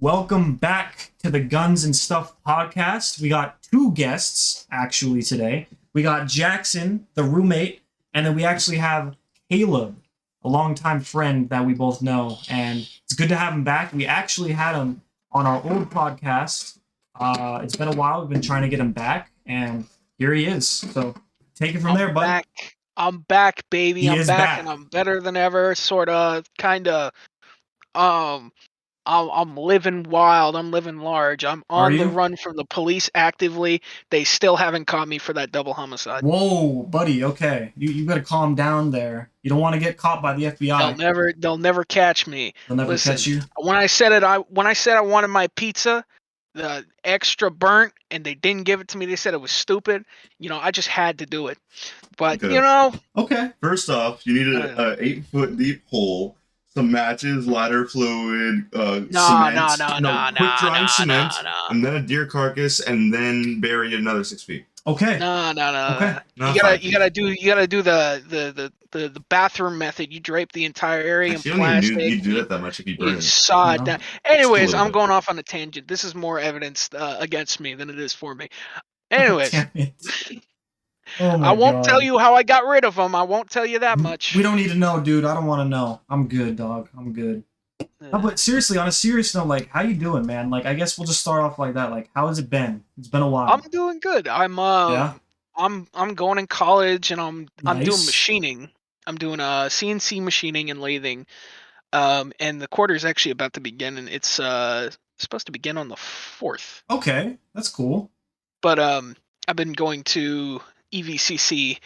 Welcome back to the Guns and Stuff podcast. We got two guests actually today. We got Jackson, the roommate, and then we actually have Caleb, a longtime friend that we both know. And it's good to have him back. We actually had him on our old podcast. It's been a while. We've been trying to get him back, and here he is. So take it from there, bud. Back. I'm back, baby. I'm back, and I'm better than ever. Sort of, kind of. I'm living wild. I'm living large. I'm on the run from the police actively. They still haven't caught me for that double homicide. Whoa, buddy. Okay, you gotta calm down there. You don't want to get caught by the FBI. They'll never catch me. They'll never catch you. When I said I wanted my pizza, the extra burnt, and they didn't give it to me. They said it was stupid. I just had to do it. But Okay. First off, you needed an 8-foot deep hole, some matches, lighter fluid, cement, quick drying cement, and then a deer carcass, and then bury another 6 feet. Okay. No. Okay. You gotta do the bathroom method. You drape the entire area in plastic. You do that much if you burn it. Saw it down. Anyways, I'm going off on a tangent. This is more evidence against me than it is for me. Anyways. I won't tell you how I got rid of them. I won't tell you that much. We don't need to know, dude. I don't want to know. I'm good, dog. I'm good. No, but seriously, on a serious note, like, how you doing, man? Like, I guess we'll just start off like that. Like, how has it been? It's been a while. I'm doing good. I'm going in college, and I'm doing machining. I'm doing CNC machining and lathing. And the quarter is actually about to begin, and it's supposed to begin on the 4th. Okay, that's cool. But I've been going to EVCC,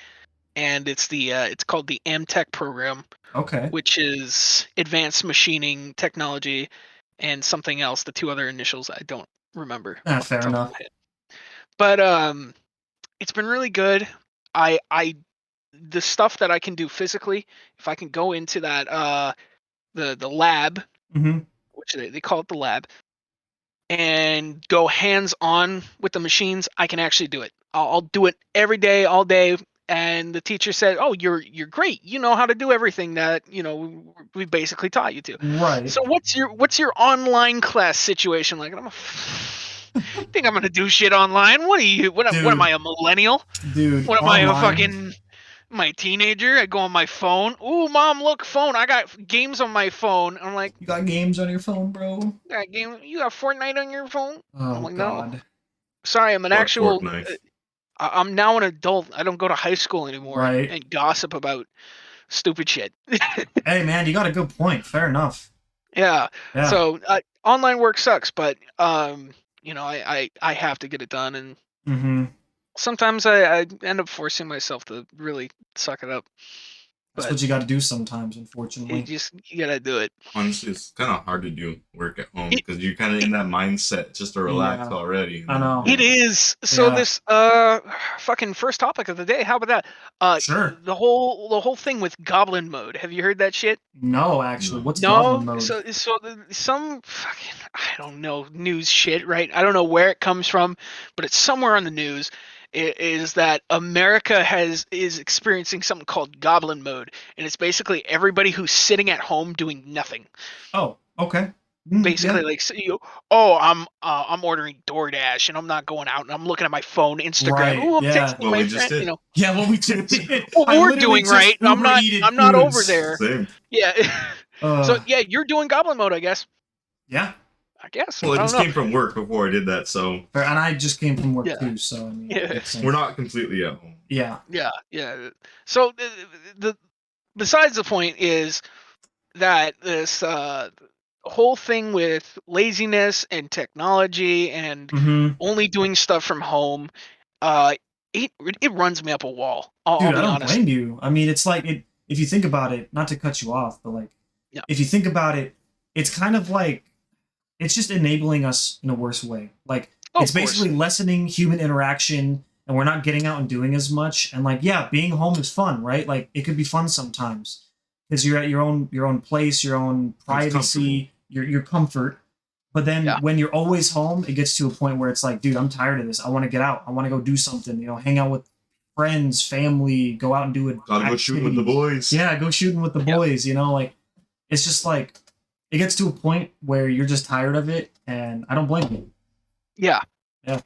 and it's called the AmTech program. Okay. Which is advanced machining technology and something else. The two other initials I don't remember. Fair enough. But it's been really good. The stuff that I can do physically, if I can go into that the lab, which they call it the lab, and go hands on with the machines, I can actually do it. I'll do it every day, all day. And the teacher said, "Oh, you're great. You know how to do everything that we basically taught you to." Right. So what's your online class situation like? And think I'm gonna do shit online? What are you? What am I, a millennial? Dude. What am I, my teenager? I go on my phone. Ooh, mom, look, phone. I got games on my phone. I'm like, you got games on your phone, bro? You got Fortnite on your phone? Oh, I'm like, God. no. Sorry, I'm an actual. Fortnite. I'm now an adult. I don't go to high school anymore and gossip about stupid shit. Hey, man, you got a good point. Fair enough. Yeah. So online work sucks, but I have to get it done, and sometimes I end up forcing myself to really suck it up. That's what you got to do sometimes, unfortunately. You got to do it. Honestly, it's kind of hard to do work at home because you're kind of in that mindset just to relax already. I know. It is. So this fucking first topic of the day. How about that? Sure. The whole thing with goblin mode. Have you heard that shit? No, actually. What's goblin mode? So some fucking, I don't know, news shit, right? I don't know where it comes from, but it's somewhere on the news. Is that America is experiencing something called goblin mode, and it's basically everybody who's sitting at home doing nothing. Oh, okay. Basically, I'm ordering DoorDash, and I'm not going out, and I'm looking at my phone, Instagram. Right, I'm texting my friend. Yeah, what we just did. What we're doing, right? I'm not over there. Same. Yeah. So yeah, you're doing goblin mode, I guess. Yeah. I guess. Well, I just came from work before I did that, so. And I just came from work too, so I mean, we're not completely at home. Yeah. So besides the point is that this whole thing with laziness and technology and only doing stuff from home, it runs me up a wall. I'll be honest. I don't blame you. I mean, it's like if you think about it, not to cut you off, but like if you think about it, it's kind of like. It's just enabling us in a worse way. Like, it's basically lessening human interaction, and we're not getting out and doing as much. And like, being home is fun, right? Like, it could be fun sometimes because you're at your own place, your own privacy, your comfort. But then when you're always home, it gets to a point where it's like, dude, I'm tired of this. I want to get out. I want to go do something. Hang out with friends, family, go out and do it. Gotta go shooting with the boys. Yeah, go shooting with the boys. Like, it's just like. it gets to a point where you're just tired of it, and I don't blame you. Yeah.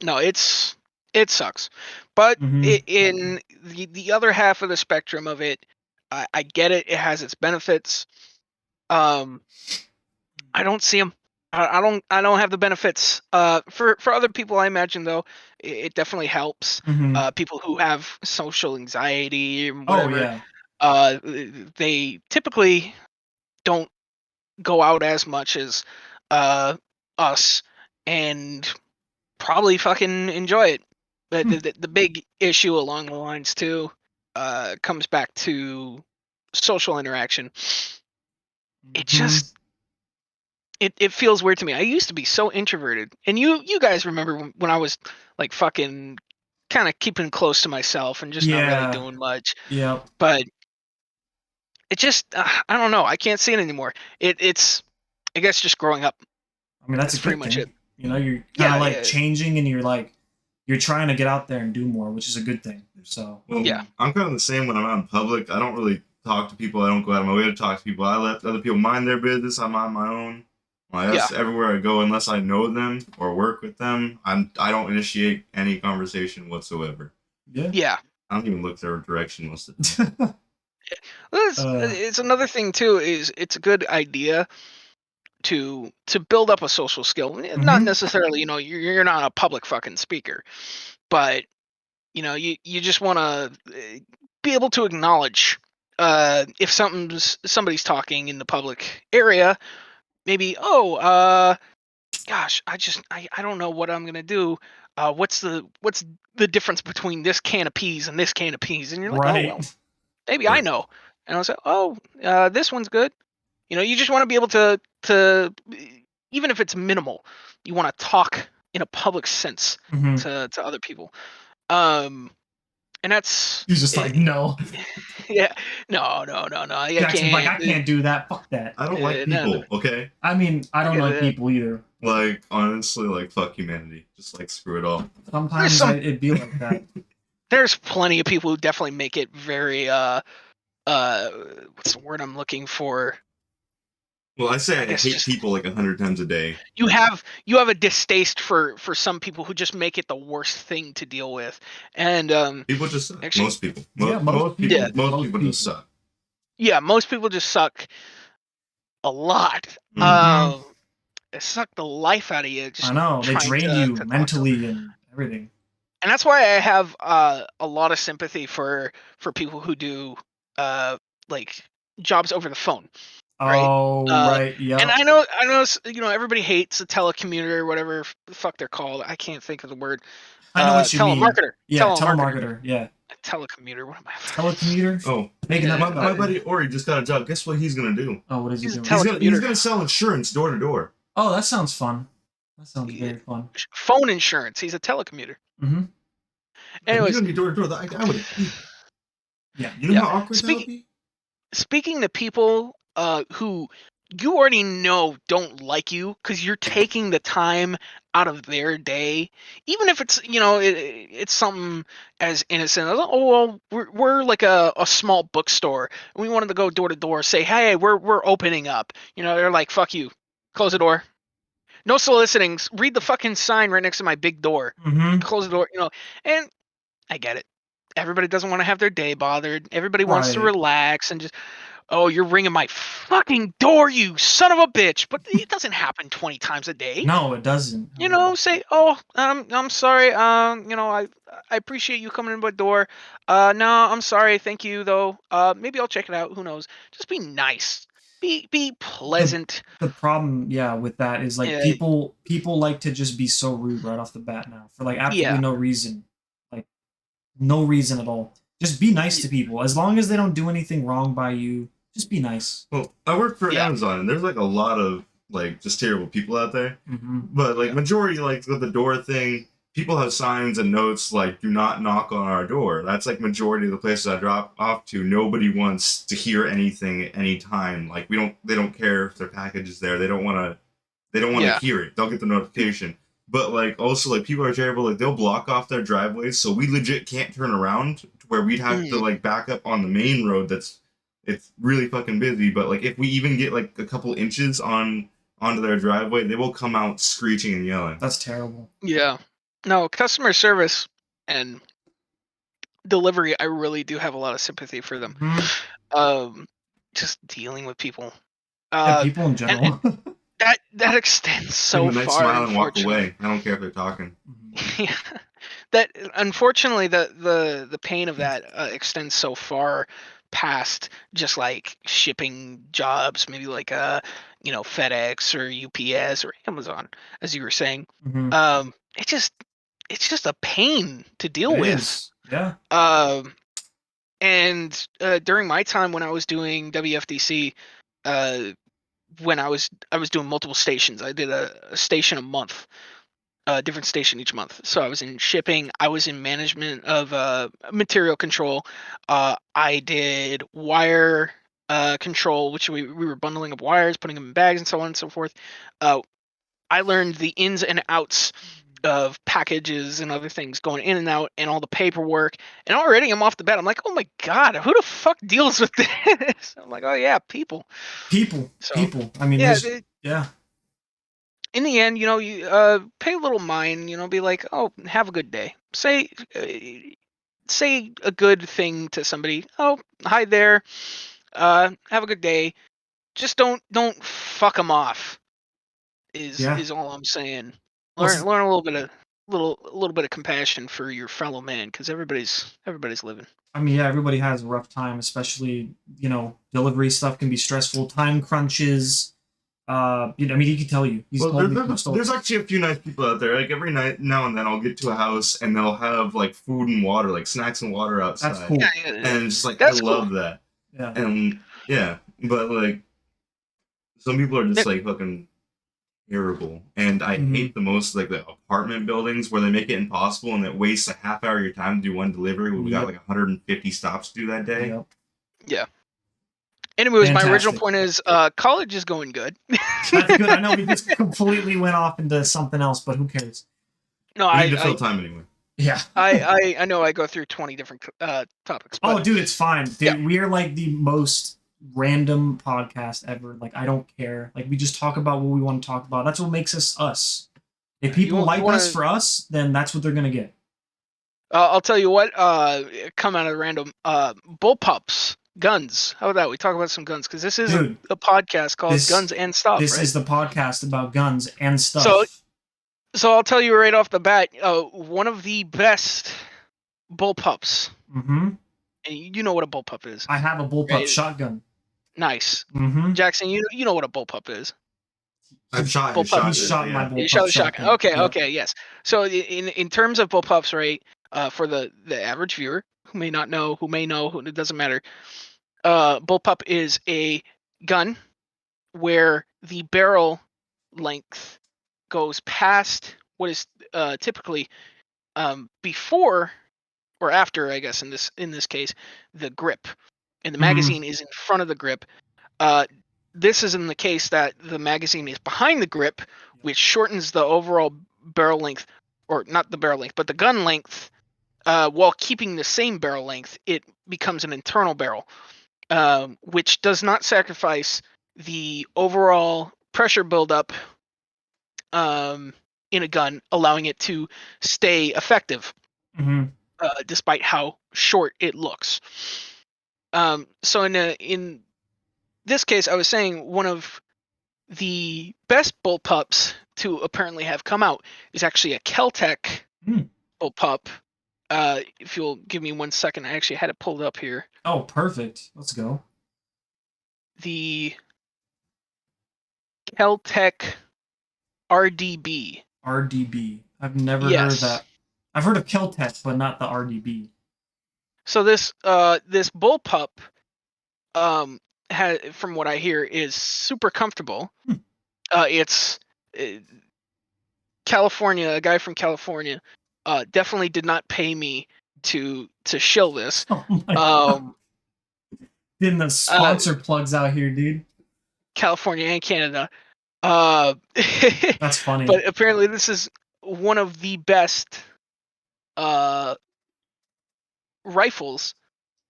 No, it sucks, but in the other half of the spectrum of it, I get it. It has its benefits. I don't see them. I don't have the benefits. For other people, I imagine though, it definitely helps. People who have social anxiety and whatever. Oh yeah. They typically don't go out as much as us, and probably fucking enjoy it. But the big issue along the lines too comes back to social interaction. It just it feels weird to me. I used to be so introverted, and you guys remember when I was like fucking kind of keeping close to myself and just not really doing much. Yeah. But it just I don't know. I can't see it anymore. It's I guess just growing up. I mean, that's pretty much it. You know, you're kind of like changing, and you're trying to get out there and do more, which is a good thing. So yeah, I'm kind of the same when I'm out in public. I don't really talk to people. I don't go out of my way to talk to people. I let other people mind their business. I'm on my own. Everywhere I go, unless I know them or work with them, I don't initiate any conversation whatsoever. Yeah. I don't even look their direction most of the time. It's another thing too. Is it's a good idea to build up a social skill. Not necessarily, you're not a public fucking speaker, but you just want to be able to acknowledge if somebody's talking in the public area. Maybe gosh, I don't know what I'm gonna do. What's the difference between this can of peas and this can of peas? And you're like, oh well, maybe I know. And I'll say, this one's good. You just want to be able to even if it's minimal, you want to talk in a public sense to other people. And that's he's just like, no. Yeah, no. I can't do that. Fuck that. I don't like people. Okay. I mean, I don't like people either. Like, honestly, like, fuck humanity. Just like screw it all. Sometimes it'd be like that. There's plenty of people who definitely make it very what's the word I'm looking for? Well, I say I hate people like 100 times a day. You have a distaste for some people who just make it the worst thing to deal with, and people just suck. Actually, most people. Most people just suck. Yeah, most people just suck a lot. It suck the life out of you. I know, they drain you mentally and everything. And that's why I have a lot of sympathy for people who do like jobs over the phone. Right? Oh, right, yeah. And I know, everybody hates a telecommuter or whatever the fuck they're called. I can't think of the word. I know what you mean. Yeah, telemarketer. Yeah. A telecommuter. What am I? Telecommuter? Oh, my buddy Ori just got a job. Guess what he's gonna do? Oh, what is he doing? He's gonna sell insurance door to door. Oh, that sounds fun. That sounds very fun. Phone insurance. He's a telecommuter. Anyways, he's gonna be door to door. I would. Yeah. You know how awkward that would be? Speaking to people who you already know don't like you because you're taking the time out of their day, even if it's it's something as innocent as, we're like a small bookstore and we wanted to go door to door, say, hey, we're opening up. They're like, fuck you, close the door, no soliciting, read the fucking sign right next to my big door, close the door. And I get it, everybody doesn't want to have their day bothered, everybody wants to relax and just, oh, you're ringing my fucking door, you son of a bitch. But it doesn't happen 20 times a day. No, it doesn't. Say, oh, I'm sorry. I appreciate you coming in my door. No, I'm sorry. Thank you, though. Maybe I'll check it out. Who knows? Just be nice. Be pleasant. The problem, with that is like people like to just be so rude right off the bat now for like absolutely no reason. Like no reason at all. Just be nice to people. As long as they don't do anything wrong by you, just be nice. Well, I work for Amazon, and there's like a lot of like just terrible people out there. But like majority, like with the door thing, people have signs and notes like "Do not knock on our door." That's like majority of the places I drop off to. Nobody wants to hear anything at any time. Like they don't care if their package is there. They don't want to hear it. They'll get the notification. But like also like people are terrible. Like they'll block off their driveways, so we legit can't turn around. Where we'd have to like back up on the main road that's it's really fucking busy. But like if we even get like a couple inches onto their driveway, they will come out screeching and yelling. That's terrible. Yeah. No, customer service and delivery, I really do have a lot of sympathy for them. Just dealing with people. People in general. And that extends so Give them a nice far. smile and walk away. I don't care if they're talking. Yeah. That unfortunately the pain of that extends so far past just like shipping jobs, maybe like FedEx or UPS or Amazon, as you were saying. It's just a pain to deal with. Is. Yeah. And during my time when I was doing WFDC, when I was doing multiple stations, I did a station a month. A different station each month. So I was in shipping, I was in management of material control. I did wire control, which we were bundling up wires, putting them in bags, and so on and so forth. I learned the ins and outs of packages and other things going in and out, and all the paperwork. And already I'm off the bat. I'm like, oh my god, who the fuck deals with this? I'm like, oh yeah, people. People. I mean, yeah. In the end, you pay a little mind, be like, oh, have a good day. Say a good thing to somebody. Oh, hi there. Have a good day. Just don't fuck them off. Is all I'm saying. Learn a little bit of compassion for your fellow man, because everybody's living. I mean, yeah, everybody has a rough time, especially delivery stuff can be stressful. Time crunches. I mean, he can tell you. There's actually a few nice people out there. Like every night, now and then, I'll get to a house and they'll have like food and water, like snacks and water outside. That's cool. Yeah. And it's just like, I love that. Yeah. And yeah, but like some people are just like fucking terrible. And I hate the most like the apartment buildings where they make it impossible and it wastes a half hour of your time to do one delivery when we got like 150 stops to do that day. Yep. Yeah. Anyways, fantastic. My original point is college is going good. That's good. I know we just completely went off into something else, but who cares? No, I need to fill time anyway. Yeah. I know I go through 20 different topics. But, oh, dude, it's fine. Dude, we are like the most random podcast ever. Like, I don't care. Like, we just talk about what we want to talk about. That's what makes us us. If people like us for us, then that's what they're going to get. I'll tell you what, come out of random, Bullpups. Guns. How about that? We talk about some guns, because this is a podcast called Guns and Stuff. This is the podcast about guns and stuff. So I'll tell you right off the bat, one of the best bullpups. And you know what a bullpup is. I have a bullpup shotgun. Nice. Jackson, you know what a bullpup is. I've shot my bullpup. You shot a shotgun. Okay, yes. So in terms of bullpups, right? For the average viewer who may not know, it doesn't matter. Bullpup is a gun where the barrel length goes past what is typically before or after, I guess in this case, the grip, and the magazine is in front of the grip. This is in the case that the magazine is behind the grip, which shortens the overall barrel length, or not the barrel length, but the gun length. While keeping the same barrel length, it becomes an internal barrel, which does not sacrifice the overall pressure buildup in a gun, allowing it to stay effective, despite how short it looks. So in this case, I was saying one of the best bullpups to apparently have come out is actually a Kel-Tec bullpup. If you'll give me 1 second, I actually had it pulled up here. Oh, perfect. Let's go. The Kel-Tec RDB. RDB. I've never heard of that. I've heard of Kel-Tec, but not the RDB. So this bullpup, from what I hear, is super comfortable. It's California. A guy from California definitely did not pay me to shill this. Oh my God. Getting the sponsor plugs out here, dude. California and Canada. That's funny. But apparently this is one of the best rifles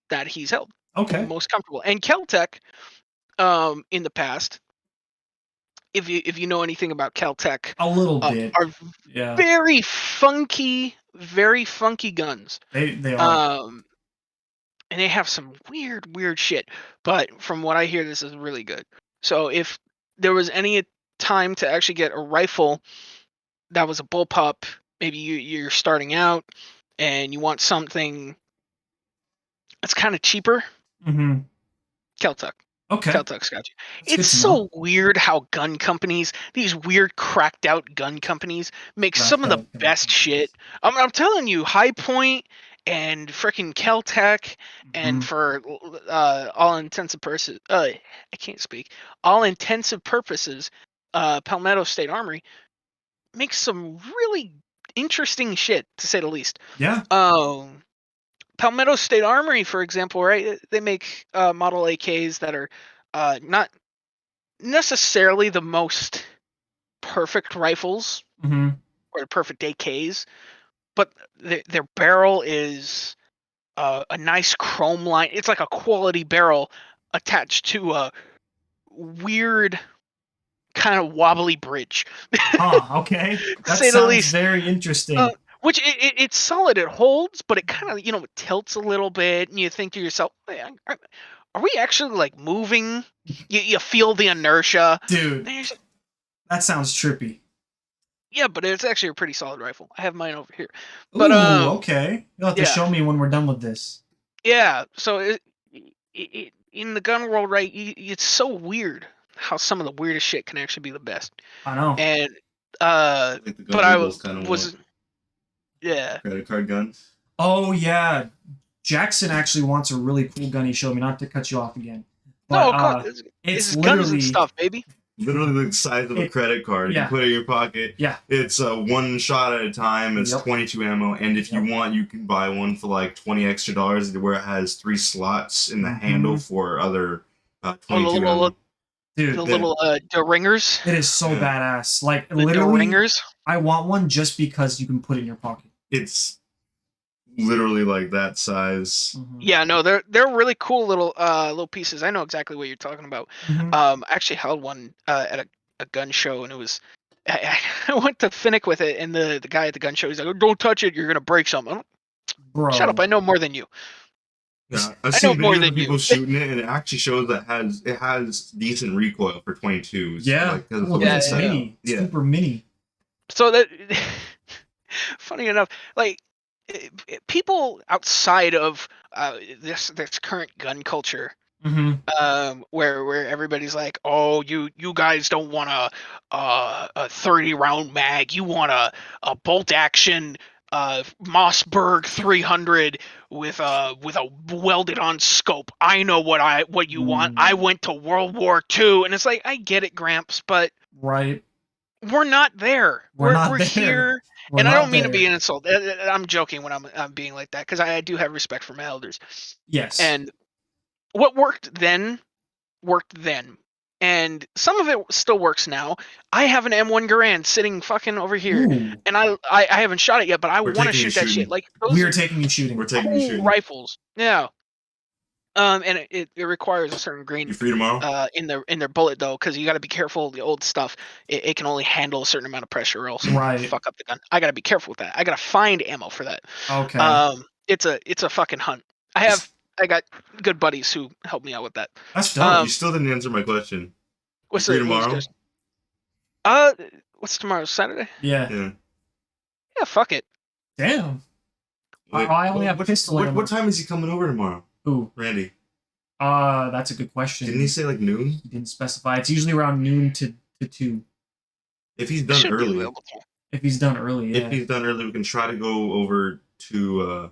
that he's held. Okay. Most comfortable. And Kel-Tec, in the past, if you know anything about Kel-Tec, a little bit, are very funky guns. They are. And they have some weird shit. But from what I hear, this is really good. So if there was any time to actually get a rifle that was a bullpup, maybe you're starting out and you want something that's kind of cheaper, Kel-Tec. Okay. Kel-Tec's got you. It's so weird how gun companies, these weird cracked out gun companies, make some of the best shit. I'm telling you, High Point and freaking Kel-Tec, and for all intensive purposes, I can't speak. All intensive purposes, Palmetto State Armory makes some really interesting shit, to say the least. Yeah. Palmetto State Armory, for example, right? They make model AKs that are not necessarily the most perfect rifles or the perfect AKs, but their barrel is a nice chrome line. It's like a quality barrel attached to a weird kind of wobbly bridge. Okay. That sounds very interesting. Which it's solid, it holds, but it kind of, it tilts a little bit, and you think to yourself, are we actually like moving? You feel the inertia. Dude, that sounds trippy. Yeah, but it's actually a pretty solid rifle. I have mine over here. But okay. You'll have to show me when we're done with this. Yeah, so in the gun world, right, it's so weird how some of the weirdest shit can actually be the best. I know. And but I was yeah. Credit card guns. Oh yeah, Jackson actually wants a really cool gun. He showed me. Not to cut you off again. But, no, it's guns and stuff, baby. Literally the size of a credit card. You put it in your pocket. Yeah. It's one shot at a time. It's 22 ammo, and if you want, you can buy one for like $20 extra, where it has 3 slots in the handle for other 22 ammo. Dude, the little ringers. It is so badass. Like literally, ringers. I want one just because you can put it in your pocket. It's literally like that size. Yeah, no, they're really cool little pieces. I know exactly what you're talking about. I actually held one at a gun show, and it was I went to Finnick with it, and the guy at the gun show, he's like, "Oh, don't touch it, you're gonna break something." Bro, shut up! I know more than you. Yeah, I've seen videos of people shooting it, and it actually shows that it has decent recoil for 22s. Yeah, like, it's mini, super mini. So that, funny enough, like people outside of this current gun culture, where everybody's like, "Oh, you guys don't want a 30-round mag, you want a bolt action." Mossberg 300 with a welded on scope. I know what you want. I went to World War II, and it's like, I get it, Gramps, but right, we're not there. We're not there. Here, and I don't mean to be an insult. I'm joking when I'm being like that, because I do have respect for my elders. Yes, and what worked then, and some of it still works now. I have an M1 Garand sitting fucking over here, and I haven't shot it yet, but I want to shoot that shit. Like, we are taking you shooting. We're taking you shooting. Rifles, yeah. And it requires a certain grain. You free tomorrow? In their bullet, though, because you got to be careful. The old stuff, it can only handle a certain amount of pressure, or else fuck up the gun. I got to be careful with that. I got to find ammo for that. Okay. It's a fucking hunt. I got good buddies who help me out with that. That's dope. You still didn't answer my question. What's tomorrow? What's tomorrow? Saturday? Yeah. Yeah, fuck it. Damn. I only have pistol. What time is he coming over tomorrow? Who? Randy. That's a good question. Didn't he say like noon? He didn't specify. It's usually around noon to 2. If he's done early. If he's done early, yeah. If he's done early, we can try to go over to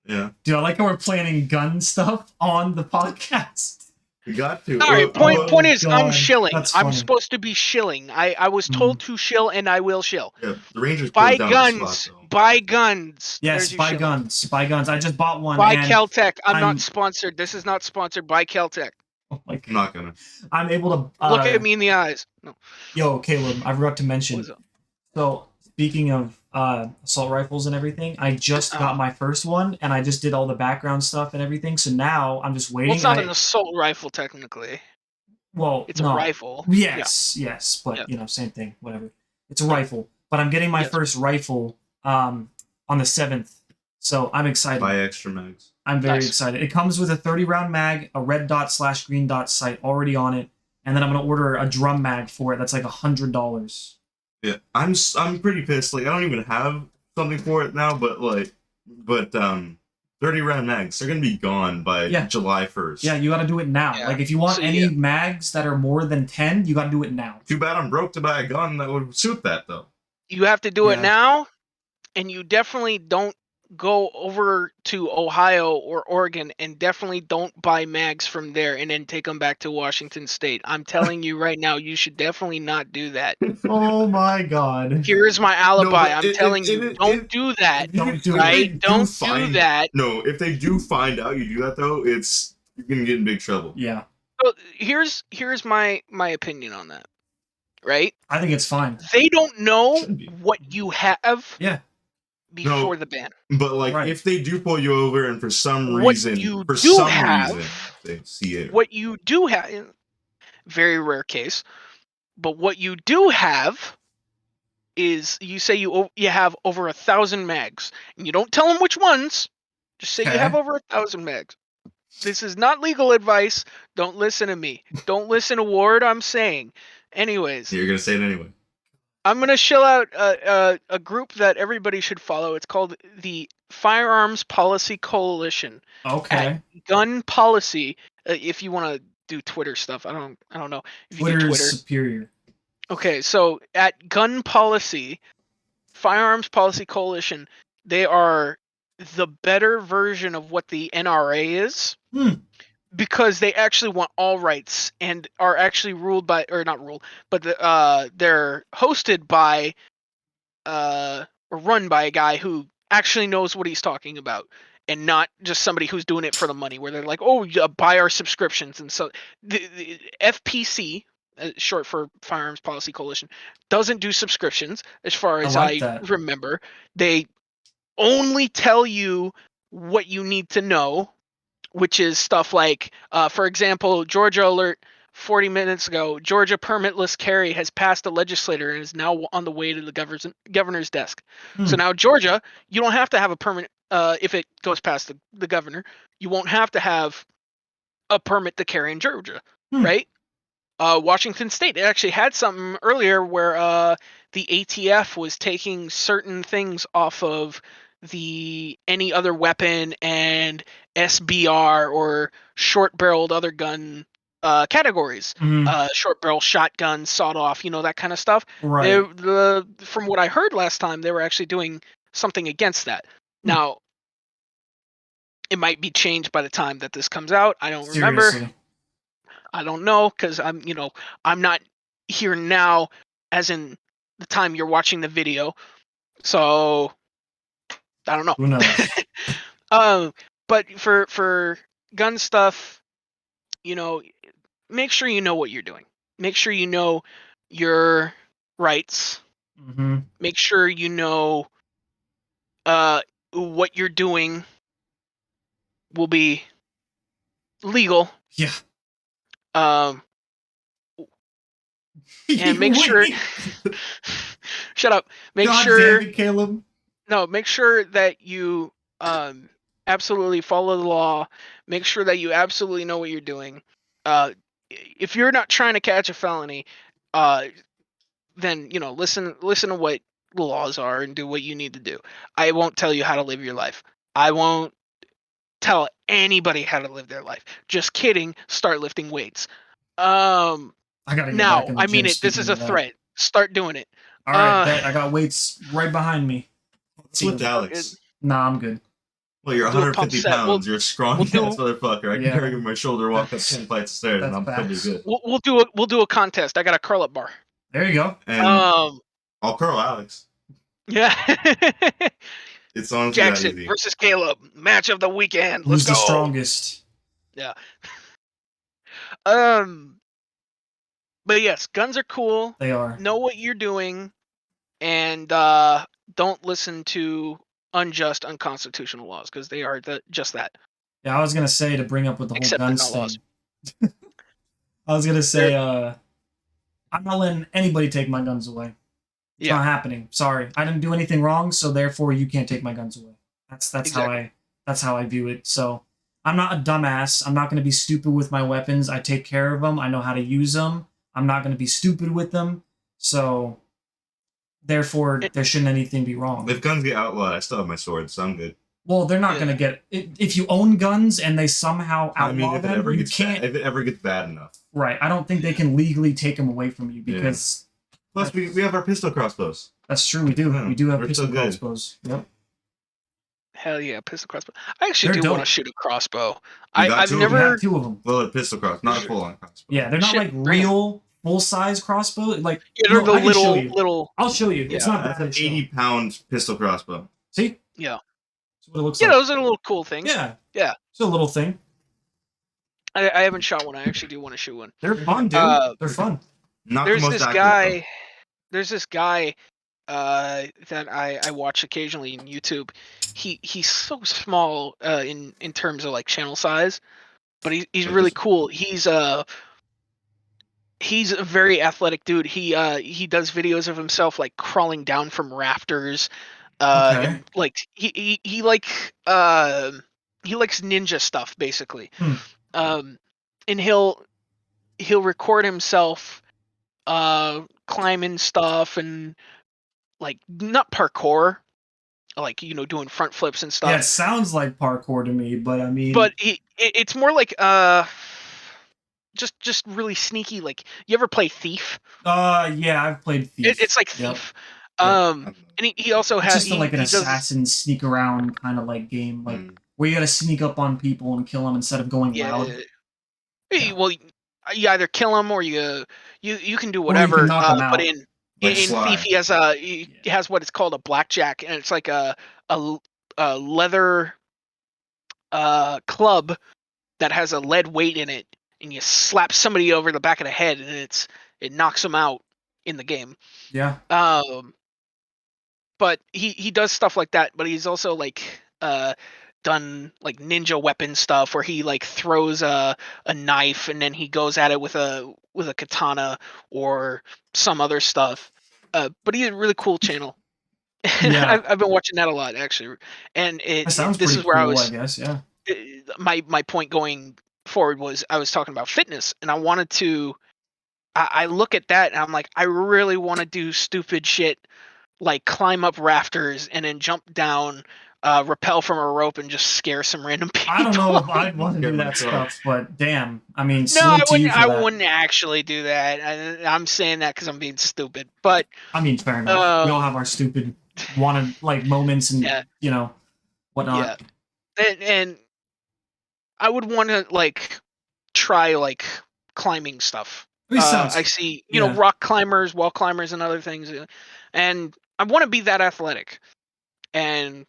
yeah. Dude, I like how we're planning gun stuff on the podcast. We got to. All right, point is, God. I'm shilling. I'm supposed to be shilling. I was told to shill, and I will shill. Yeah, the Rangers buy guns. Buy guns. Yes, buy guns. Buy guns. I just bought one. Buy Kel-Tec. I'm not sponsored. This is not sponsored. Buy Kel-Tec. Oh my God. I'm not gonna. I'm able to look at me in the eyes. No. Yo, Caleb, I forgot to mention. So speaking of assault rifles and everything, I just got my first one, and I just did all the background stuff and everything. So now I'm just waiting. Well, it's not an assault rifle technically. Well, it's a rifle. Yes, but same thing. Whatever. It's a rifle, but I'm getting my first rifle on the 7th, so I'm excited. Buy extra mags. I'm very excited. It comes with a 30-round mag, a red dot / green dot sight already on it, and then I'm gonna order a drum mag for it. That's like $100. Yeah, I'm pretty pissed. Like, I don't even have something for it now, but 30-round mags, they're gonna be gone by July 1st. Yeah, you gotta do it now. Like, if you want any mags that are more than 10, you gotta do it now. Too bad I'm broke to buy a gun that would suit that, though. You have to do it now, and you definitely don't go over to Ohio or Oregon, and definitely don't buy mags from there and then take them back to Washington State. I'm telling you right now, you should definitely not do that. Oh my God. Here's my alibi. I'm telling you, don't do that. Don't do it. Don't do that. No, if they do find out you do that, though, you're gonna get in big trouble. Yeah. So here's my opinion on that. Right? I think it's fine. They don't know what you have. Yeah. Before the ban. But if they do pull you over and for some reason, they see it. What you do have, very rare case, but what you do have is, you say you have over 1,000 mags, and you don't tell them which ones. Just say you have over 1,000 mags. This is not legal advice. Don't listen to me. Don't listen to Ward. I'm saying. Anyways. You're gonna say it anyway. I'm going to shell out a group that everybody should follow. It's called the Firearms Policy Coalition. Okay. At Gun Policy. If you want to do Twitter stuff, I don't know. If Twitter is superior. Okay, so at Gun Policy, Firearms Policy Coalition, they are the better version of what the NRA is. Because they actually want all rights and are actually ruled by, or not ruled, but they're hosted by, or run by a guy who actually knows what he's talking about, and not just somebody who's doing it for the money, where they're like, oh, buy our subscriptions. And so the FPC, short for Firearms Policy Coalition, doesn't do subscriptions, as far as I remember. They only tell you what you need to know, which is stuff like, for example, Georgia alert 40 minutes ago, Georgia permitless carry has passed a legislator and is now on the way to the governor's desk. So now Georgia, you don't have to have a permit if it goes past the governor. You won't have to have a permit to carry in Georgia, right? Washington State, it actually had something earlier where the ATF was taking certain things off of any other weapon and SBR or short-barreled other gun categories. Short-barrel shotgun, sawed-off, that kind of stuff. Right. From what I heard last time, they were actually doing something against that. Now, it might be changed by the time that this comes out. I don't remember. I don't know, because I'm not here now, as in the time you're watching the video. So I don't know. Who knows? But for gun stuff, make sure you know what you're doing. Make sure you know your rights. Make sure you know what you're doing will be legal. Yeah. And make sure. Shut up. Make God sure. Damn it, Caleb. No, make sure that you absolutely follow the law. Make sure that you absolutely know what you're doing. If you're not trying to catch a felony, then listen to what the laws are and do what you need to do. I won't tell you how to live your life. I won't tell anybody how to live their life. Just kidding. Start lifting weights. I gotta get back in the I gym, mean it. This is a threat. Start doing it. All right, bet. I got weights right behind me. Let's lift Alex. Nah, I'm good. Well, you're 150 pounds. You're a strong ass motherfucker. I can carry you on my shoulder, walk up 10 flights of stairs, and I'm probably good. We'll do a contest. I got a curl up bar. There you go. And I'll curl Alex. Yeah. It's honestly Jackson that easy. versus Caleb, match of the weekend. Who's Let's go. the strongest? Yeah. But yes, guns are cool. They are. Know what you're doing. and don't listen to unjust, unconstitutional laws, because they are just that. Yeah, I was gonna say, to bring up with the whole guns thing. I was gonna say, I'm not letting anybody take my guns away. It's not happening. Sorry, I didn't do anything wrong, so therefore you can't take my guns away. That's exactly. how I view it. So I'm not a dumbass. I'm not gonna be stupid with my weapons. I take care of them. I know how to use them. I'm not gonna be stupid with them. So therefore, there shouldn't anything be wrong. If guns get outlawed, I still have my sword, so I'm good. Well, they're not going to get... If you own guns and they somehow outlaw them, you can't... If it ever gets bad enough. Right. I don't think they can legally take them away from you because... Plus, we have our pistol crossbows. That's true, we do. We do have pistol crossbows. Yep. Hell yeah, pistol crossbow. I actually do want to shoot a crossbow. I've never... two of them. Well, a pistol crossbow, not a full-on crossbow. Yeah, they're not like real... full-size crossbow, like they're the little. I'll show you. It's not bad. An 80-pound pistol crossbow. See? Yeah. That's what it looks like. Those are little cool things. Yeah. It's a little thing. I haven't shot one. I actually do want to shoot one. They're fun, dude. They're fun. There's this guy that I watch occasionally in YouTube. He's so small in terms of like channel size, but he's really cool. He's a very athletic dude. He does videos of himself like crawling down from rafters. And, like he likes ninja stuff basically. And he'll record himself climbing stuff and like not parkour, like doing front flips and stuff. Yeah, it sounds like parkour to me, but I mean, it's more like just really sneaky. Like, you ever play Thief? Yeah, I've played Thief. It's like Thief. And he also has just like an assassin sneak around kind of like game, like where you gotta sneak up on people and kill them instead of going loud. Well, you either kill them or you can do whatever. But in Thief, he has what is called a blackjack, and it's like a leather club that has a lead weight in it, and you slap somebody over the back of the head, and it knocks them out in the game. Yeah. But he does stuff like that, but he's also like done like ninja weapon stuff where he like throws a knife and then he goes at it with a katana or some other stuff. But he's a really cool channel. Yeah. I've been watching that a lot actually, and this is where cool, I was. I guess, yeah. My point going forward was I was talking about fitness, and I wanted to. I look at that and I'm like, I really want to do stupid shit like climb up rafters and then jump down, rappel from a rope and just scare some random people. I don't know if I'd want to do that stuff, but damn, I mean, I wouldn't actually do that. I'm saying that because I'm being stupid, but I mean, fair enough. We all have our stupid like moments and whatnot. Yeah, and I would want to like try like climbing stuff. I see, rock climbers, wall climbers, and other things, and I want to be that athletic. And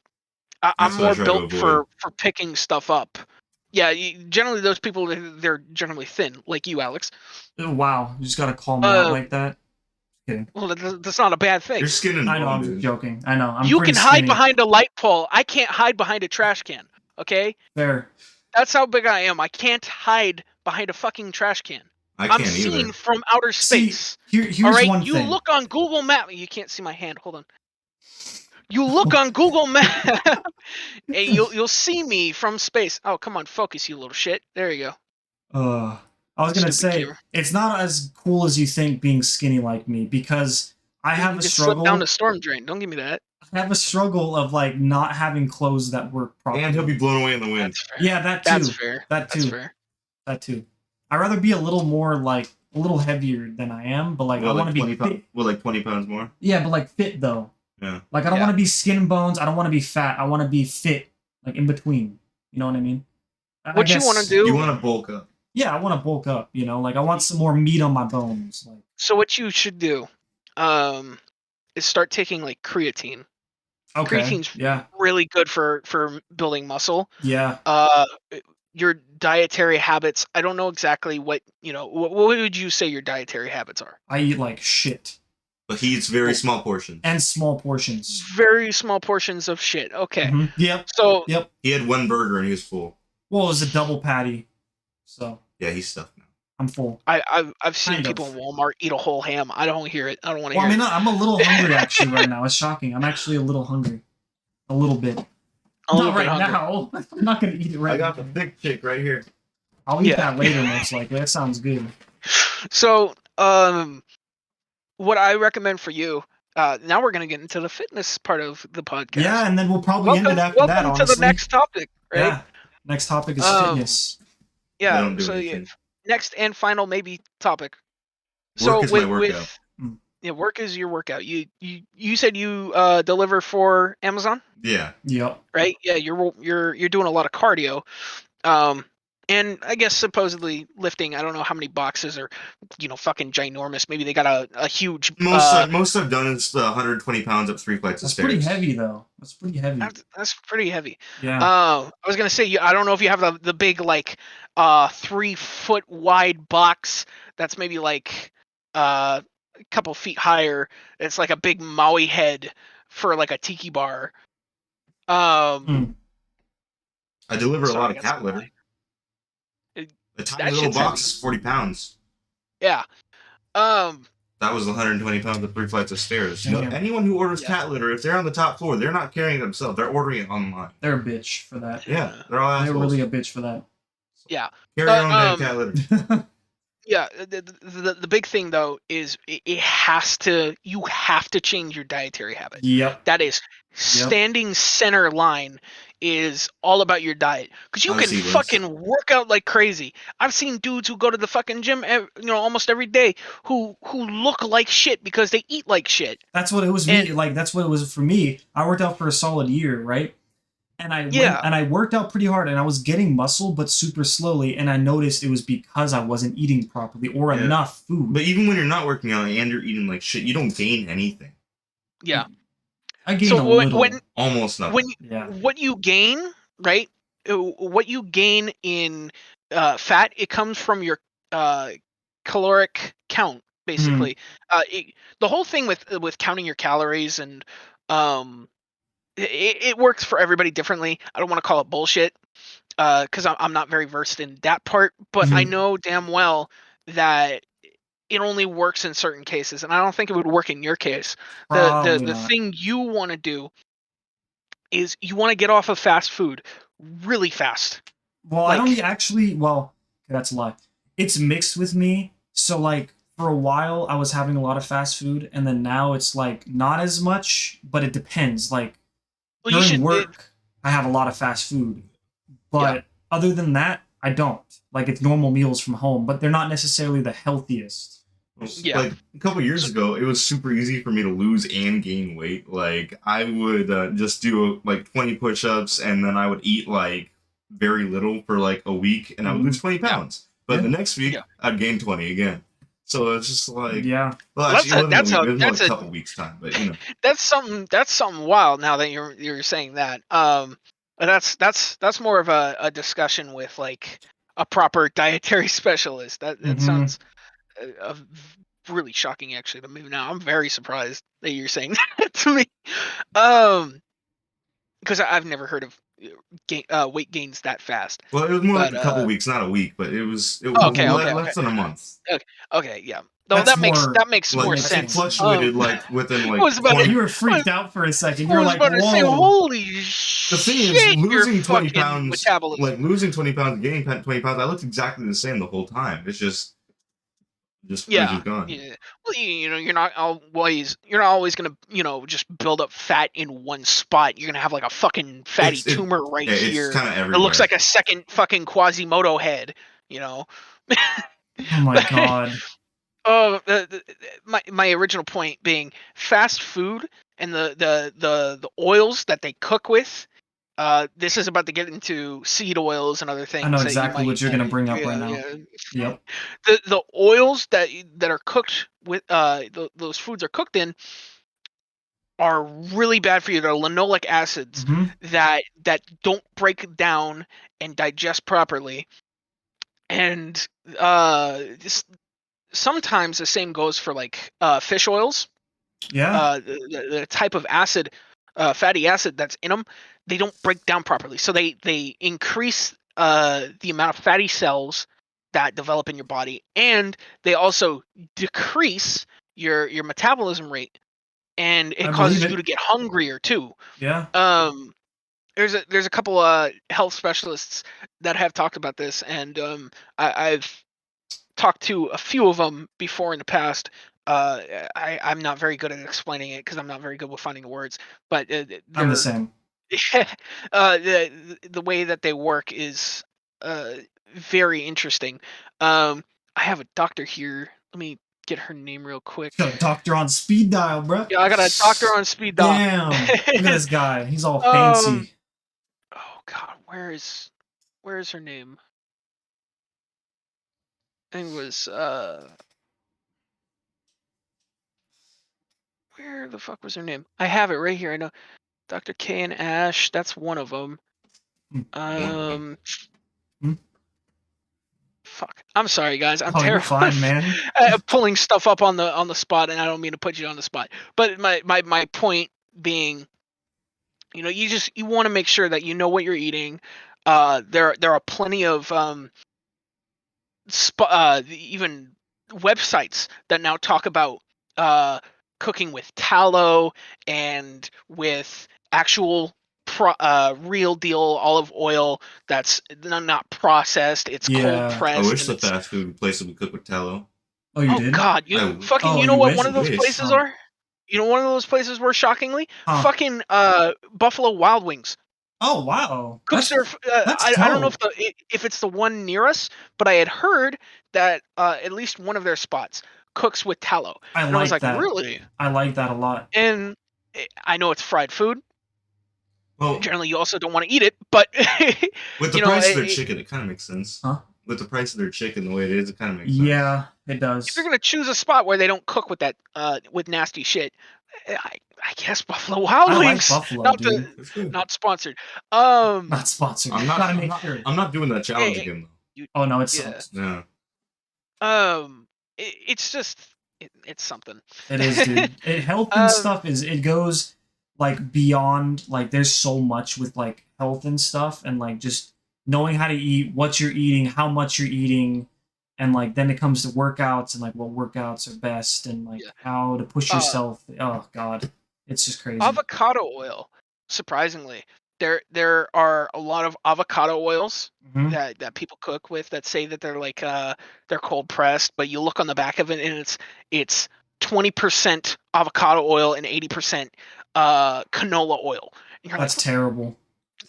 I'm more built for picking stuff up. Yeah, generally those people, they're generally thin, like you, Alex. Oh, wow, you just gotta call me out like that. Kidding. Well, that's not a bad thing. You're skinny. I know, I'm joking. I know. You can hide behind a light pole. I can't hide behind a trash can. Okay. Fair. That's how big I am. I can't hide behind a fucking trash can. I'm seen from outer space. Here's all right, one you thing. Look on Google Maps. You can't see my hand. Hold on. You look on Google Maps, and you'll see me from space. Oh, come on, focus, you little shit. There you go. I was gonna say it's not as cool as you think being skinny like me, because I have a struggle. Slip down the storm drain. Don't give me that. I have a struggle of like not having clothes that work properly. And he'll be blown away in the wind. Yeah, that too. That's fair. That too. I'd rather be a little more like a little heavier than I am, but like I want to be fit. Well, like 20 pounds more. Yeah, but like fit though. Yeah. Like I don't want to be skin and bones. I don't want to be fat. I want to be fit, like in between. You know what I mean? What you want to do? You want to bulk up. Yeah, I want to bulk up. Like I want some more meat on my bones. Like. So what you should do, is start taking like creatine. Okay. Creatine's really good for building muscle. Yeah. Your dietary habits. I don't know exactly what what would you say your dietary habits are? I eat like shit. But he eats very small portions. And small portions. Very small portions of shit. Okay. Mm-hmm. Yep. So he had one burger and he was full. Well, it was a double patty. So yeah, he's stuffed now. I'm full. I've seen people in Walmart eat a whole ham. I don't hear it. I don't want to hear it. I'm a little hungry actually right now. It's shocking. I'm actually a little hungry. A little bit. Not right now. I'm not gonna eat it right now. I got the thick chick right here. I'll eat that later, most likely. That sounds good. So, what I recommend for you, now we're going to get into the fitness part of the podcast. Yeah, and then we'll probably end it after that, honestly. Welcome to the next topic, right? Yeah, next topic is fitness. Yeah, so next and final maybe topic. So work is my workout. Work is your workout. You said you deliver for Amazon? Yeah. Yep. Right? Yeah, you're doing a lot of cardio. And I guess supposedly lifting, I don't know how many boxes are, fucking ginormous. Maybe they got a huge... Most I've done is 120 pounds up 3 flights of stairs. That's pretty heavy, though. That's pretty heavy. That's pretty heavy. Yeah. I was going to say, I don't know if you have the big, 3 foot wide box that's maybe a couple feet higher. It's like a big Maui head for a tiki bar. I deliver a lot of cat litter. A tiny little box is 40 pounds. Yeah. That was 120 pounds of 3 flights of stairs. Anyone who orders cat litter, if they're on the top floor, they're not carrying it themselves. They're ordering it online. They're a bitch for that. Yeah, they're all assholes. They're really a bitch for that. Yeah. Carry on cat litter. Yeah, the big thing though is you have to change your dietary habit. Yep. That is standing center line is all about your diet, because you can fucking work out like crazy. I've seen dudes who go to the fucking gym, almost every day, who look like shit because they eat like shit. That's what it was. That's what it was for me. I worked out for a solid year, right? And I worked out pretty hard, and I was getting muscle, but super slowly. And I noticed it was because I wasn't eating properly or enough food. But even when you're not working out and you're eating like shit, you don't gain anything. Yeah. I gain a little. Almost nothing. What you gain, right? What you gain in fat, it comes from your caloric count, basically. The whole thing with counting your calories and it works for everybody differently. I don't want to call it bullshit because I'm not very versed in that part, but I know damn well that it only works in certain cases, and I don't think it would work in your case. The thing you want to do is you want to get off of fast food really fast. Well, I don't actually. Well, that's a lie. It's mixed with me. So for a while, I was having a lot of fast food, and then now it's not as much. But it depends. During work, I have a lot of fast food, but other than that, I don't. It's normal meals from home, but they're not necessarily the healthiest. Yeah. A couple years ago, it was super easy for me to lose and gain weight. I would just do 20 push-ups, and then I would eat very little for a week, and I would lose 20 pounds. But the next week, I'd gain 20 again. So it's just well, actually, that's a couple weeks time, but that's something wild. Now that you're saying that, that's more of a discussion with a proper dietary specialist. That sounds really shocking, actually, to me. Now I'm very surprised that you're saying that to me, because I've never heard of weight gains that fast. Well, it was more a couple weeks, not a week, but it was less than a month. Okay, yeah. No, that makes more sense. It fluctuated within you were freaked out for a second. You're about to say, holy shit! The thing is, losing 20 pounds, losing 20 pounds and gaining 20 pounds, I looked exactly the same the whole time. It's just gone. Yeah. Well, you're not always gonna just build up fat in one spot. You're gonna have a fucking fatty tumor right here. It's kind of everywhere. It looks like a second fucking Quasimodo head. Oh my god. My original point being fast food and the oils that they cook with. This is about to get into seed oils and other things. I know exactly what you're going to bring up right now. Yep. The oils that are cooked with those foods are cooked in are really bad for you. They're linoleic acids that don't break down and digest properly. And sometimes the same goes for fish oils. Yeah. The type of acid, fatty acid that's in them, they don't break down properly. So they increase the amount of fatty cells that develop in your body, and they also decrease your metabolism rate, and it causes you to get hungrier too. Yeah. There's a couple health specialists that have talked about this, and I've talked to a few of them before in the past. I'm not very good at explaining it because I'm not very good with finding words, but I'm the same. The way that they work is very interesting. I have a doctor here. Let me get her name real quick. Got a doctor on speed dial, bro. Yeah, I got a doctor on speed dial. Damn. Look at this guy. He's all fancy. Oh God, where is her name? I think it was where the fuck was her name? I have it right here. I know Dr. K and Ash. That's one of them. Fuck. I'm sorry, guys. I'm terrible. You're fine, man. Pulling stuff up on the spot, and I don't mean to put you on the spot. But my point being, you want to make sure that you know what you're eating. There are plenty of even websites that now talk about cooking with tallow and with actual real deal olive oil that's not processed. It's cold pressed. I wish the fast food places would cook with tallow. Oh, you did? God, you know what one of those places are? You know one of those places were, shockingly, fucking Buffalo Wild Wings. Oh wow! Cooks their. I don't know if it's the one near us, but I had heard that at least one of their spots cooks with tallow. I was like, that. Really? I like that a lot. And I know it's fried food. Well, generally you also don't want to eat it, but with the price of their chicken, it kind of makes sense. Huh? With the price of their chicken, the way it is, it kind of makes sense. Yeah, it does. If you're gonna choose a spot where they don't cook with that with nasty shit, I guess Buffalo Wild Wings. Like Buffalo, not sponsored. Not sponsored. I'm not doing that challenge again though. Oh no, it sucks. Yeah. It's just it's something. It is, dude. Health and stuff it goes like beyond, like there's so much with like health and stuff, and like just knowing how to eat, what you're eating, how much you're eating. And like then it comes to workouts and like what workouts are best and like how to push yourself. Oh God, it's just crazy. Avocado oil, surprisingly, there are a lot of avocado oils that people cook with that say that they're like they're cold pressed, but you look on the back of it and it's 20% avocado oil and 80% canola oil. And that's terrible.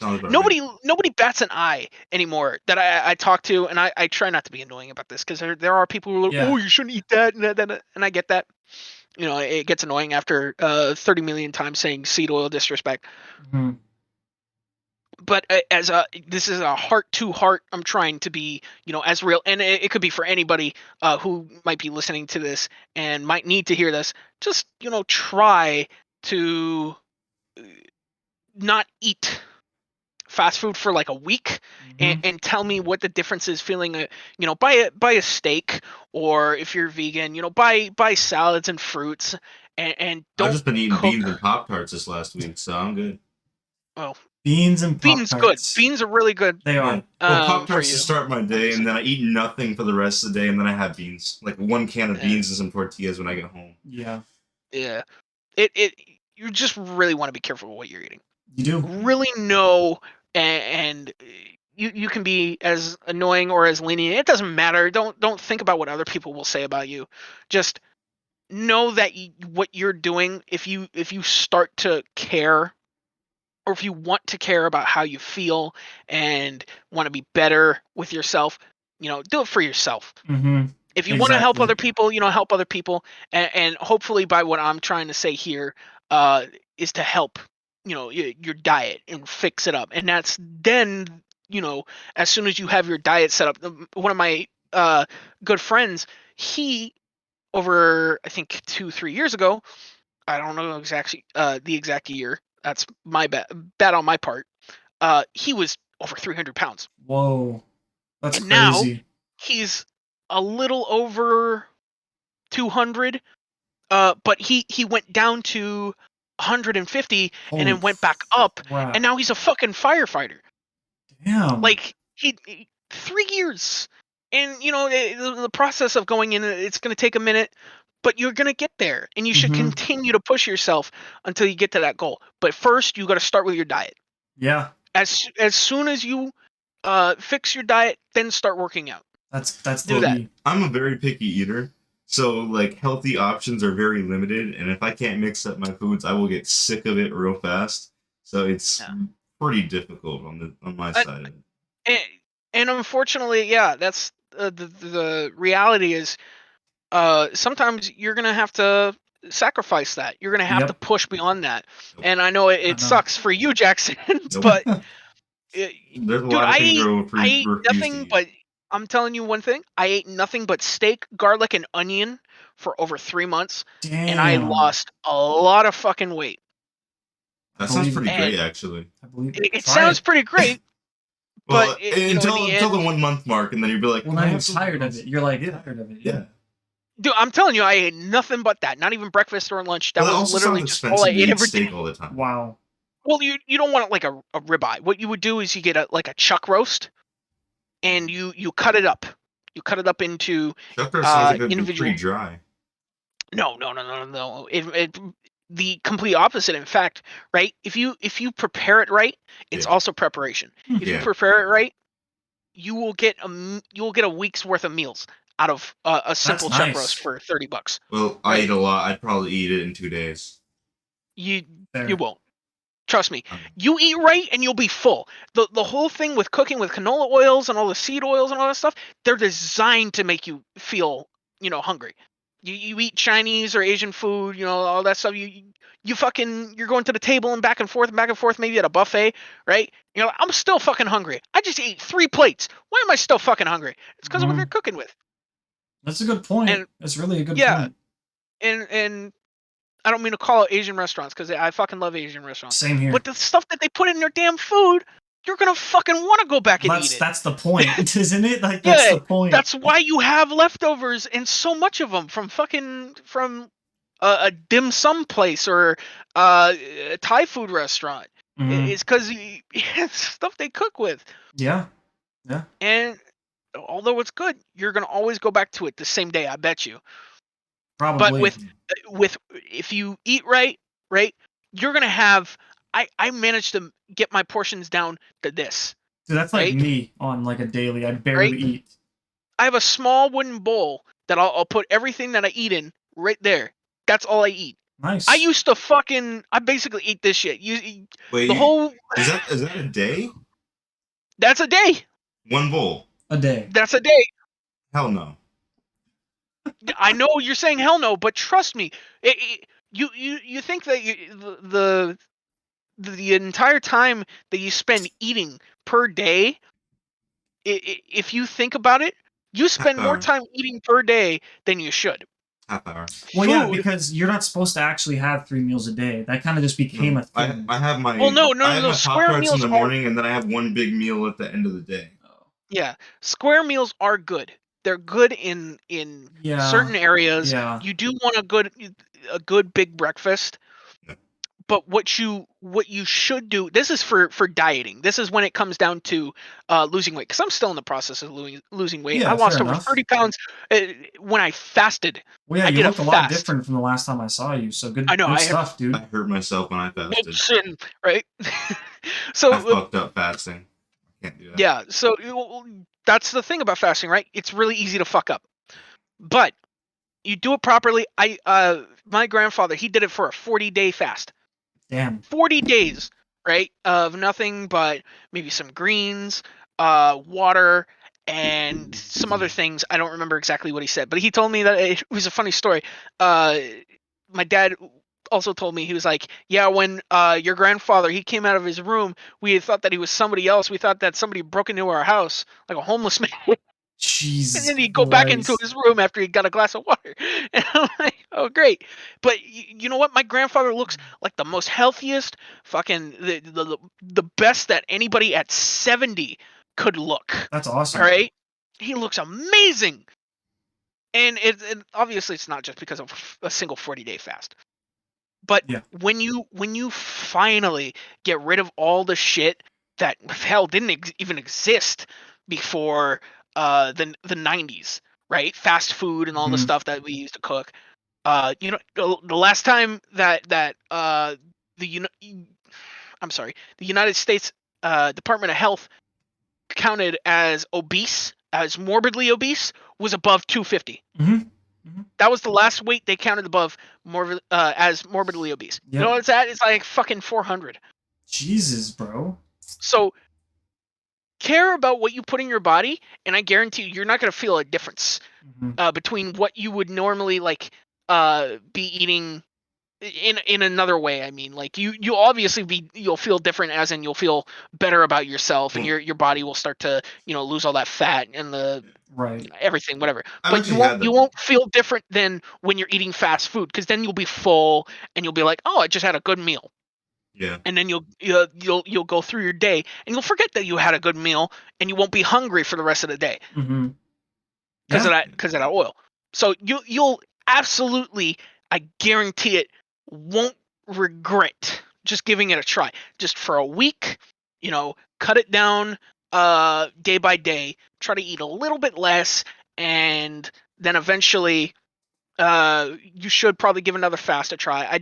Nobody bats an eye anymore that I talk to, and I try not to be annoying about this because there are people who are like, oh, you shouldn't eat that, and I get that. It gets annoying after 30 million times saying seed oil disrespect. Mm-hmm. But this is a heart to heart. I'm trying to be, as real, and it could be for anybody who might be listening to this and might need to hear this. Just try to not eat fast food for like a week and tell me what the difference is feeling buy a steak, or if you're vegan, buy salads and fruits and don't I've just been eating beans and Pop-Tarts this last week, so I'm good. Well, beans and Pop-Tarts. Good. Beans are really good. They are. Well, Pop-Tarts to start my day, and then I eat nothing for the rest of the day, and then I have beans. Like one can of beans and some tortillas when I get home. Yeah. Yeah. You just really want to be careful with what you're eating. You do. Really know, and you can be as annoying or as lenient. It doesn't matter. Don't think about what other people will say about you. Just know that what you're doing, if you start to care, or if you want to care about how you feel and want to be better with yourself, do it for yourself. Mm-hmm. If you want to help other people, help other people, and hopefully by what I'm trying to say here is to help your diet and fix it up. And that's then as soon as you have your diet set up. One of my good friends, he, over I think 2-3 years ago, I don't know exactly the exact year, that's my bad on my part, he was over 300 pounds. Whoa, that's and crazy. Now he's a little over 200, But he went down to 150 and then went back up, and now he's a fucking firefighter. Damn. Like he 3 years, and the process of going in, it's going to take a minute, but you're going to get there, and you should continue to push yourself until you get to that goal. But first, you got to start with your diet. Yeah. As soon as you fix your diet, then start working out. That's do that. I'm a very picky eater. So, like, healthy options are very limited, and if I can't mix up my foods, I will get sick of it real fast. So it's pretty difficult on my side. And unfortunately, yeah, that's the reality is sometimes you're going to have to sacrifice that. You're going to have to push beyond that. And I know it sucks for you, Jackson, but there's a lot of things I ate nothing but I'm telling you one thing. I ate nothing but steak, garlic, and onion for over 3 months. Damn. And I lost a lot of fucking weight. That sounds pretty great, actually. I believe it sounds pretty great. Well, but until the 1 month mark, and then you'd be like, well, now you're tired of it. You're like, tired of it. Yeah. Dude, I'm telling you, I ate nothing but that. Not even breakfast or lunch. That was literally just all I ate every day. All the time. Wow. Well, you don't want it like a ribeye. What you would do is you get a chuck roast, and you cut it up. You cut it up into chuck roast sounds like individual. Pretty dry. No. The complete opposite. In fact, right? If you prepare it right, it's also preparation. If you prepare it right, you will get a week's worth of meals out of a simple chuck roast for $30. Well, I eat a lot. I'd probably eat it in 2 days. You won't. Trust me. You eat right and you'll be full. The whole thing with cooking with canola oils and all the seed oils and all that stuff, they're designed to make you feel, hungry. You eat Chinese or Asian food, all that stuff. You're going to the table and back and forth, maybe at a buffet, right? I'm still fucking hungry. I just ate 3 plates. Why am I still fucking hungry? It's because of what they're cooking with. That's a good point. That's really a good point. And I don't mean to call it Asian restaurants because I fucking love Asian restaurants. Same here. But the stuff that they put in their damn food, you're gonna fucking want to go back and eat it. That's the point, isn't it? Like that's the point. That's why you have leftovers and so much of them from a dim sum place or a Thai food restaurant. It's because it's stuff they cook with. Yeah. And although it's good, you're gonna always go back to it the same day. I bet you. Probably. But with if you eat right, you're gonna have. I managed to get my portions down to this. Dude, that's like me on like a daily. I barely eat. I have a small wooden bowl that I'll put everything that I eat in right there. That's all I eat. Nice. I used to I basically eat this shit. Wait, is that a day? That's a day. 1 bowl. A day. That's a day. Hell no. I know you're saying hell no, but trust me, you think that the entire time that you spend eating per day, if you think about it, you spend more time eating per day than you should. Half hour. Well, yeah, because you're not supposed to actually have 3 meals a day. That kind of just became a thing. I have my no. Square meals in the morning, and then I have 1 big meal at the end of the day. Yeah, square meals are good. They're good in certain areas. Yeah. You do want a good big breakfast. Yeah. But what you should do, this is for dieting. This is when it comes down to losing weight, because I'm still in the process of losing weight. Yeah, I lost over 30 pounds when I fasted. Well, yeah, you look a lot different from the last time I saw you. So good, stuff, dude. I hurt myself when I fasted. Sin, right? So I fucked up fasting. I can't do that. Yeah, so that's the thing about fasting, right? It's really easy to fuck up, but you do it properly. My grandfather, he did it for a 40-day fast. Damn. 40 days, right? Of nothing but maybe some greens, water, and some other things. I don't remember exactly what he said, but he told me that it was a funny story. My dad also told me, he was like, yeah, when your grandfather, he came out of his room, we had thought that he was somebody else. We thought that somebody broke into our house, like a homeless man. Jesus. And then he'd go back into his room after he got a glass of water. And I'm like, oh, great. But you know what? My grandfather looks like the most healthiest, fucking the best that anybody at 70 could look. That's awesome. All right? He looks amazing. And it obviously it's not just because of a single 40-day fast. But when you finally get rid of all the shit that hell didn't even exist before the 90s, right? Fast food and all the stuff that we used to cook. You know, the last time that the United States Department of Health counted as obese, as morbidly obese, was above 250. That was the last weight they counted above as morbidly obese. You know what it's at? It's like fucking 400. Jesus, bro. So care about what you put in your body, and I guarantee you're not going to feel a difference between what you would normally like be eating in another way. I mean, like you obviously you'll feel different, as in you'll feel better about yourself, and your body will start to, you know, lose all that fat and the right, you know, everything, whatever. But you won't feel different than when you're eating fast food, because then you'll be full and you'll be like, oh, I just had a good meal. Yeah. And then you'll go through your day and you'll forget that you had a good meal, and you won't be hungry for the rest of the day because of that oil. So you'll absolutely, I guarantee it, won't regret just giving it a try. Just for a week, you know, cut it down day by day, try to eat a little bit less, and then eventually you should probably give another fast a try. I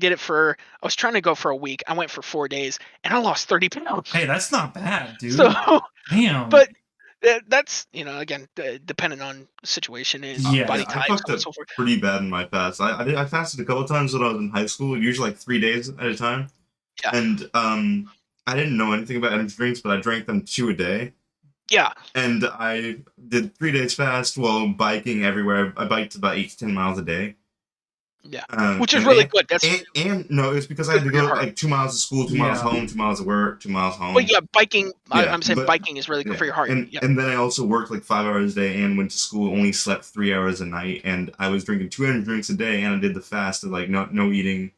was trying to go for a week. I went for 4 days and I lost 30 pounds. Hey, that's not bad, dude. So damn. But that's, you know, again, depending on situation and body type, I fucked up so forth. pretty bad in my fast. I fasted a couple times when I was in high school, usually like 3 days at a time. Yeah. And I didn't know anything about energy drinks, but I drank them 2 a day. Yeah. And I did 3 days fast while biking everywhere. I biked about 8 to 10 miles a day. Yeah, which is really good. That's and no, it's because I had to go like 2 miles to school, 2 miles home, 2 miles to work, 2 miles home. But yeah, biking. I'm saying biking is really good for your heart. And then I also worked like 5 hours a day and went to school. Only slept 3 hours a night, and I was drinking 2 energy drinks a day, and I did the fast of like no eating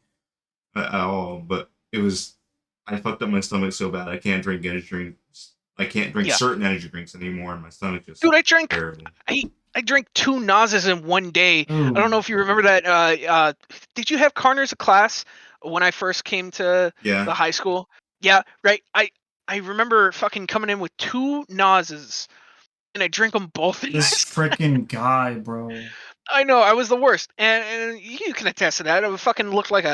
at all. But I fucked up my stomach so bad I can't drink energy drinks. I can't drink certain energy drinks anymore, and my stomach just. Dude, I drank 2 Nazas in one day. Ooh. I don't know if you remember that. Did you have Carner's class when I first came to the high school? Yeah, right. I remember fucking coming in with 2 Nazas, and I drank them both. This freaking guy, bro. I know, I was the worst, and you can attest to that. I fucking looked like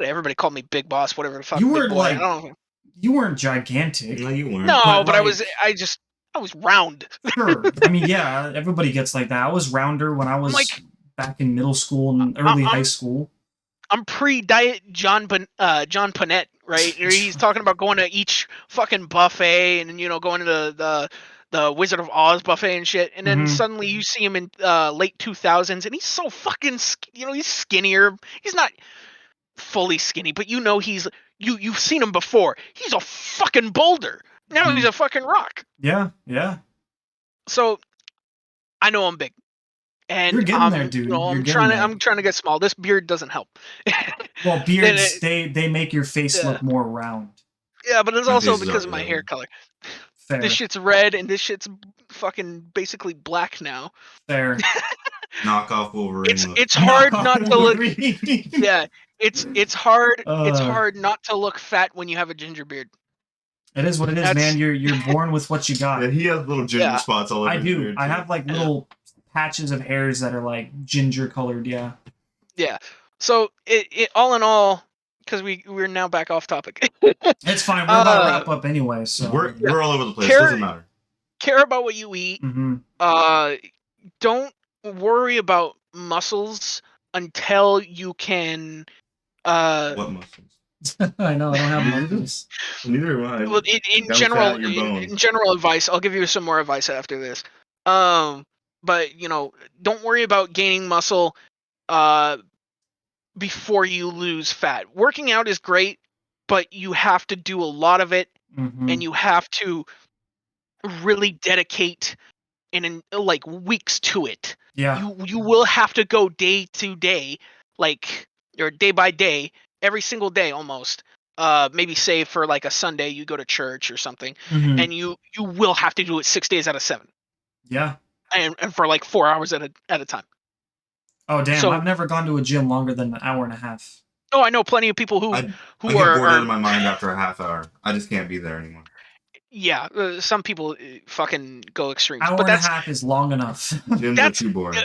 everybody called me Big Boss, whatever the fuck. You weren't big boy. I don't know. You weren't gigantic. No, you weren't. No, but I was round. Sure. I mean, yeah, everybody gets like that. I was rounder when I was back in middle school and early high school. I'm pre-diet John Panette, right? He's talking about going to each fucking buffet and, you know, going to the Wizard of Oz buffet and shit. And then suddenly you see him in late 2000s, and he's so fucking, you know, he's skinnier. He's not fully skinny, but you know you've seen him before. He's a fucking boulder. Now he's a fucking rock. Yeah, yeah. So I know I'm big. And you're getting there, dude. You know, I'm trying to get small. This beard doesn't help. Well, beards they make your face look more round. Yeah, but it's also because of my hair color. Fair. This shit's red and this shit's fucking basically black now. Fair. Knock off Wolverine. It's hard not to look. Yeah, it's hard. It's hard not to look fat when you have a ginger beard. It is what it is, man. You're born with what you got. Yeah, he has little ginger spots all over. I do. I have like little patches of hairs that are like ginger colored. Yeah. Yeah. So it all in all, because we're now back off topic. It's fine. We're about to wrap up anyway. So we're all over the place. Doesn't matter. Care about what you eat. Don't worry about muscles until you can. What muscles? I know I don't have muscles. Neither do I. Well, in general advice, I'll give you some more advice after this. But you know, don't worry about gaining muscle before you lose fat. Working out is great, but you have to do a lot of it, and you have to really dedicate in like weeks to it. Yeah. You will have to go day to day, like, or day by day, every single day almost. Maybe say for like a Sunday you go to church or something, and you will have to do it 6 days out of 7. Yeah. And for like 4 hours at a time. Oh damn! So, I've never gone to a gym longer than an hour and a half. Oh, I know plenty of people who I get bored out of my mind after a half hour. I just can't be there anymore. Yeah, some people fucking go extremes. Hour and a half is long enough. Gyms are too boring.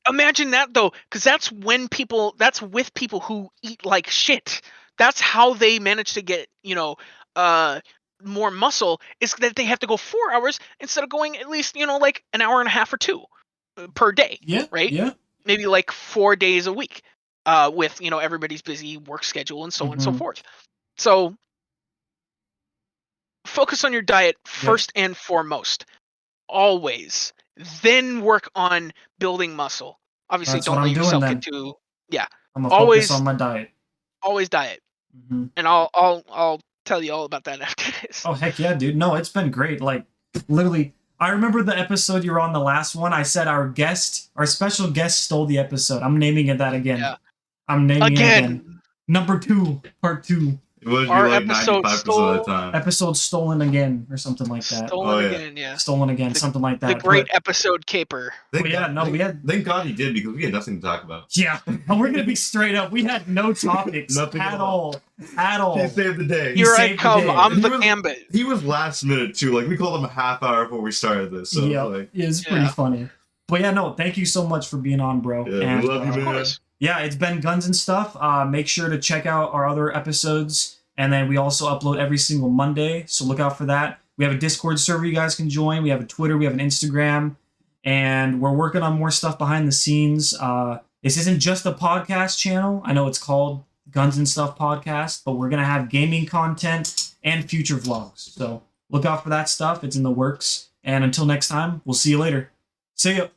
Imagine that though, because that's with people who eat like shit. That's how they manage to get, more muscle, is that they have to go 4 hours instead of going at least, like an hour and a half or 2 per day. Yeah. Right? Yeah. Maybe like 4 days a week, with, everybody's busy work schedule and so on and so forth. So focus on your diet first and foremost. Always. Then work on building muscle. Obviously, don't let yourself get too. Yeah. I'm gonna focus on my diet. Always diet. And I'll tell you all about that after this. Oh heck yeah, dude! No, it's been great. Like literally, I remember the episode you were on, the last one. I said our special guest stole the episode. I'm naming it that again. Yeah. I'm naming it again. Number 2, part 2. It would be like 95% of the time. Episode stolen again, or something like that. Stolen again, yeah. Stolen again, something like that. The great episode caper. Thank God he did, because we had nothing to talk about. Yeah, and we're gonna be straight up. We had no topics at all. He saved the day. Here I come. I'm the gambit. He was last minute too. Like we called him a half hour before we started this. So it was pretty funny. But yeah, no, thank you so much for being on, bro. Yeah, we love you, man. Yeah, it's been Guns and Stuff. Make sure to check out our other episodes. And then we also upload every single Monday, so look out for that. We have a Discord server you guys can join. We have a Twitter. We have an Instagram. And we're working on more stuff behind the scenes. This isn't just a podcast channel. I know it's called Guns and Stuff Podcast, but we're going to have gaming content and future vlogs. So look out for that stuff. It's in the works. And until next time, we'll see you later. See ya.